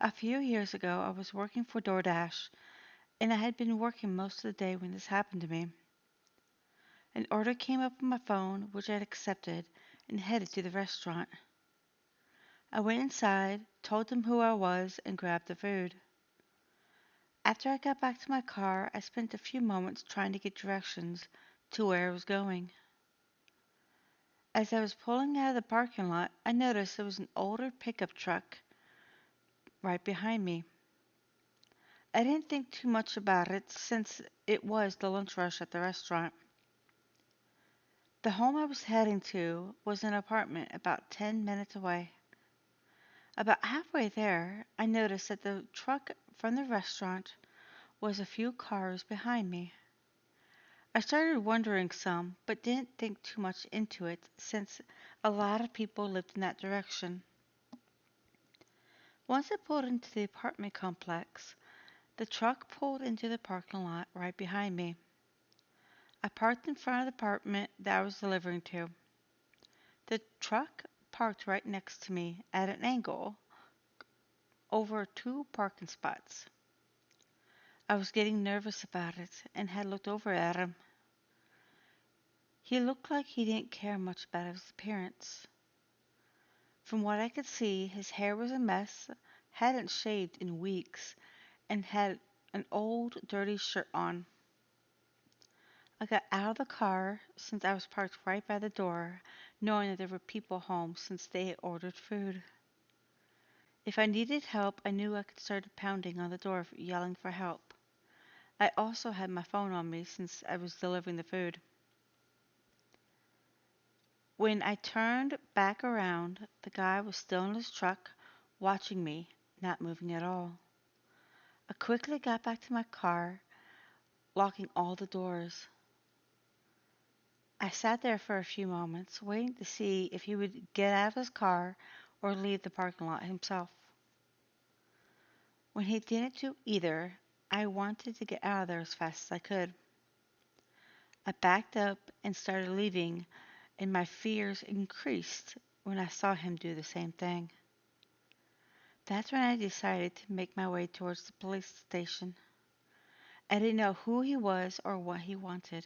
A few years ago, I was working for Doordash, and I had been working most of the day when this happened to me. An order came up on my phone, which I accepted, and headed to the restaurant. I went inside, told them who I was, and grabbed the food. After I got back to my car, I spent a few moments trying to get directions to where I was going. As I was pulling out of the parking lot, I noticed there was an older pickup truck right behind me. I didn't think too much about it since it was the lunch rush at the restaurant. The home I was heading to was an apartment about 10 minutes away. About halfway there, I noticed that the truck from the restaurant was a few cars behind me. I started wondering some, but didn't think too much into it since a lot of people lived in that direction. Once I pulled into the apartment complex, the truck pulled into the parking lot right behind me. I parked in front of the apartment that I was delivering to. The truck parked right next to me at an angle over two parking spots. I was getting nervous about it and had looked over at him. He looked like he didn't care much about his appearance. From what I could see, his hair was a mess, hadn't shaved in weeks, and had an old, dirty shirt on. I got out of the car since I was parked right by the door, knowing that there were people home since they had ordered food. If I needed help, I knew I could start pounding on the door, yelling for help. I also had my phone on me since I was delivering the food. When I turned back around, the guy was still in his truck, watching me, not moving at all. I quickly got back to my car, locking all the doors. I sat there for a few moments, waiting to see if he would get out of his car or leave the parking lot himself. When he didn't do either, I wanted to get out of there as fast as I could. I backed up and started leaving, and my fears increased when I saw him do the same thing. That's when I decided to make my way towards the police station. I didn't know who he was or what he wanted.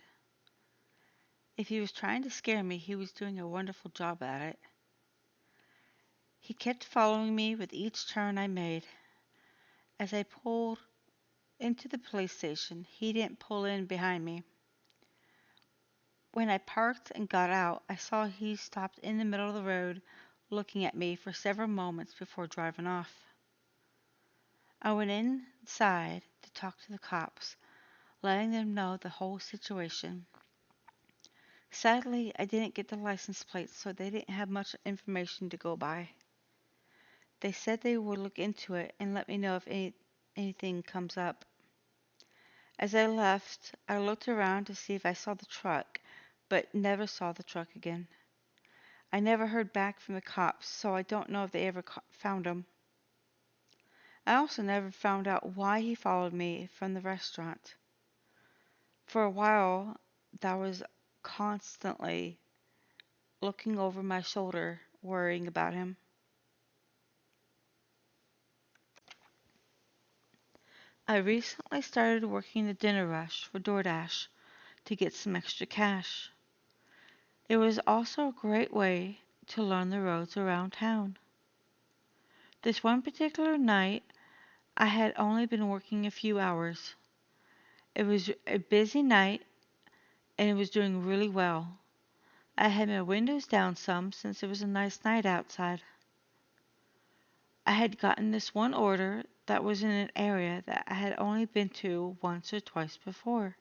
If he was trying to scare me, he was doing a wonderful job at it. He kept following me with each turn I made. As I pulled into the police station, he didn't pull in behind me. When I parked and got out, I saw he stopped in the middle of the road, looking at me for several moments before driving off. I went inside to talk to the cops, letting them know the whole situation. Sadly, I didn't get the license plate, so they didn't have much information to go by. They said they would look into it and let me know if anything comes up. As I left, I looked around to see if I saw the truck, but never saw the truck again. I never heard back from the cops, so I don't know if they ever found him. I also never found out why he followed me from the restaurant. For a while, that was constantly looking over my shoulder, worrying about him. I recently started working the dinner rush for Doordash to get some extra cash. It was also a great way to learn the roads around town. This one particular night, I had only been working a few hours. It was a busy night and it was doing really well. I had my windows down some since it was a nice night outside. I had gotten this one order that was in an area that I had only been to once or twice before.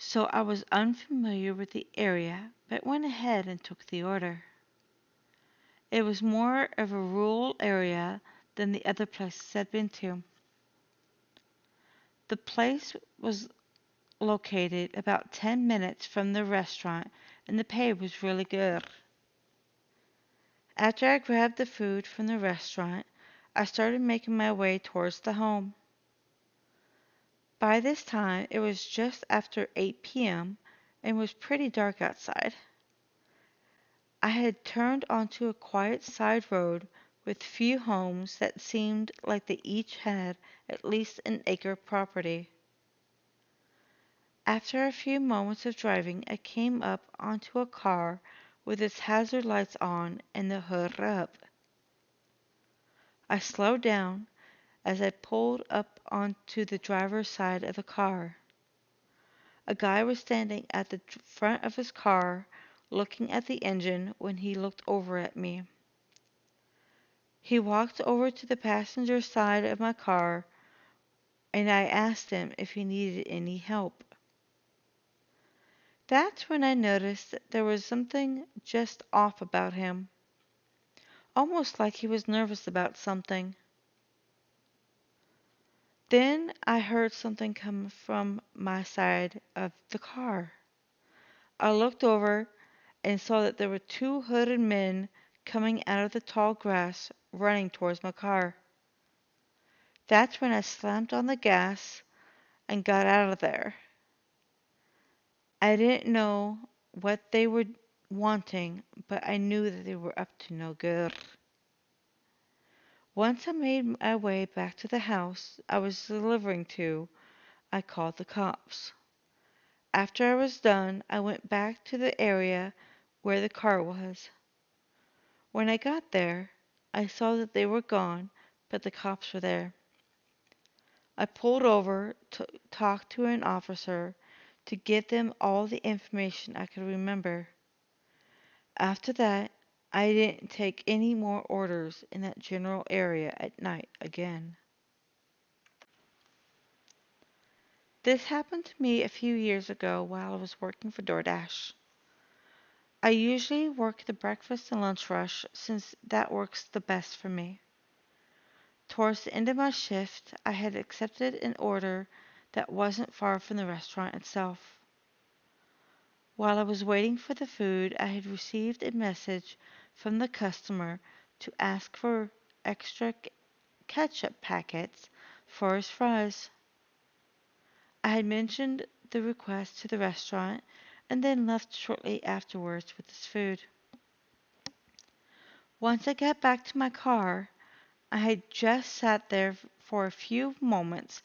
So I was unfamiliar with the area, but went ahead and took the order. It was more of a rural area than the other places I'd been to. The place was located about 10 minutes from the restaurant and the pay was really good. After I grabbed the food from the restaurant, I started making my way towards the home. By this time, it was just after 8 p.m. and was pretty dark outside. I had turned onto a quiet side road with few homes that seemed like they each had at least an acre of property. After a few moments of driving, I came up onto a car with its hazard lights on and the hood up. I slowed down as I pulled up onto the driver's side of the car. A guy was standing at the front of his car looking at the engine when he looked over at me. He walked over to the passenger side of my car and I asked him if he needed any help. That's when I noticed that there was something just off about him, almost like he was nervous about something. Then I heard something come from my side of the car. I looked over and saw that there were two hooded men coming out of the tall grass, running towards my car. That's when I slammed on the gas and got out of there. I didn't know what they were wanting, but I knew that they were up to no good. Once I made my way back to the house I was delivering to, I called the cops. After I was done, I went back to the area where the car was. When I got there, I saw that they were gone, but the cops were there. I pulled over to talk to an officer to give them all the information I could remember. After that, I didn't take any more orders in that general area at night again. This happened to me a few years ago while I was working for Doordash. I usually work the breakfast and lunch rush since that works the best for me. Towards the end of my shift, I had accepted an order that wasn't far from the restaurant itself. While I was waiting for the food, I had received a message from the customer to ask for extra ketchup packets for his fries. I had mentioned the request to the restaurant and then left shortly afterwards with his food. Once I got back to my car, I had just sat there for a few moments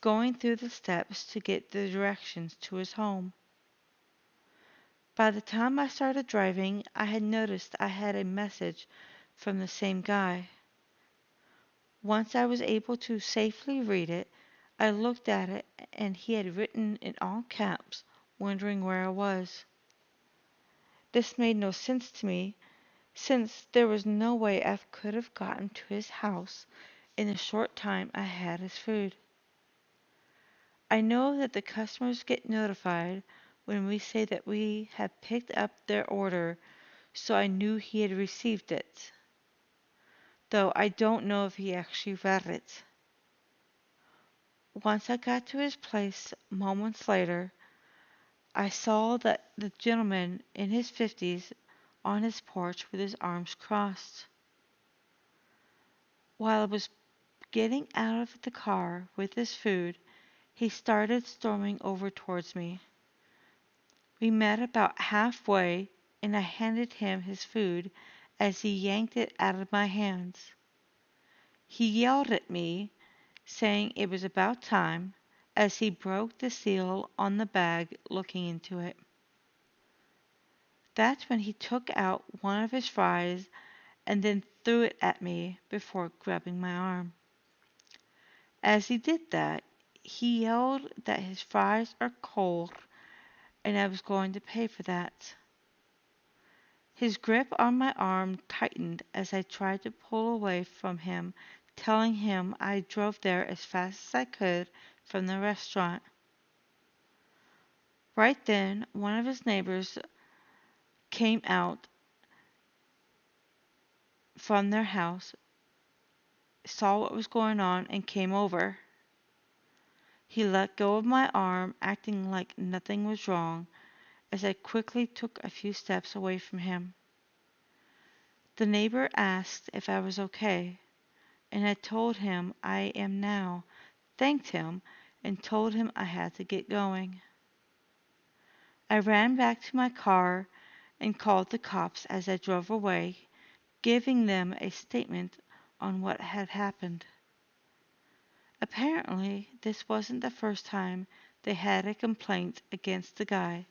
going through the steps to get the directions to his home. By the time I started driving, I had noticed I had a message from the same guy. Once I was able to safely read it, I looked at it and he had written in all caps, wondering where I was. This made no sense to me, since there was no way I could have gotten to his house in the short time I had his food. I know that the customers get notified when we say that we have picked up their order, so I knew he had received it, though I don't know if he actually read it. Once I got to his place, moments later, I saw that the gentleman in his 50s on his porch with his arms crossed. While I was getting out of the car with his food, he started storming over towards me. We met about halfway, and I handed him his food as he yanked it out of my hands. He yelled at me, saying it was about time, as he broke the seal on the bag, looking into it. That's when he took out one of his fries and then threw it at me before grabbing my arm. As he did that, he yelled that his fries are cold and I was going to pay for that. His grip on my arm tightened as I tried to pull away from him, telling him I drove there as fast as I could from the restaurant. Right then, one of his neighbors came out from their house, saw what was going on, and came over. He let go of my arm, acting like nothing was wrong, as I quickly took a few steps away from him. The neighbor asked if I was okay, and I told him I am now, thanked him, and told him I had to get going. I ran back to my car and called the cops as I drove away, giving them a statement on what had happened. Apparently, this wasn't the first time they had a complaint against the guy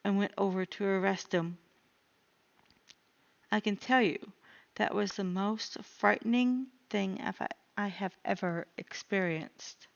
and went over to arrest him. I can tell you that was the most frightening thing I have ever experienced.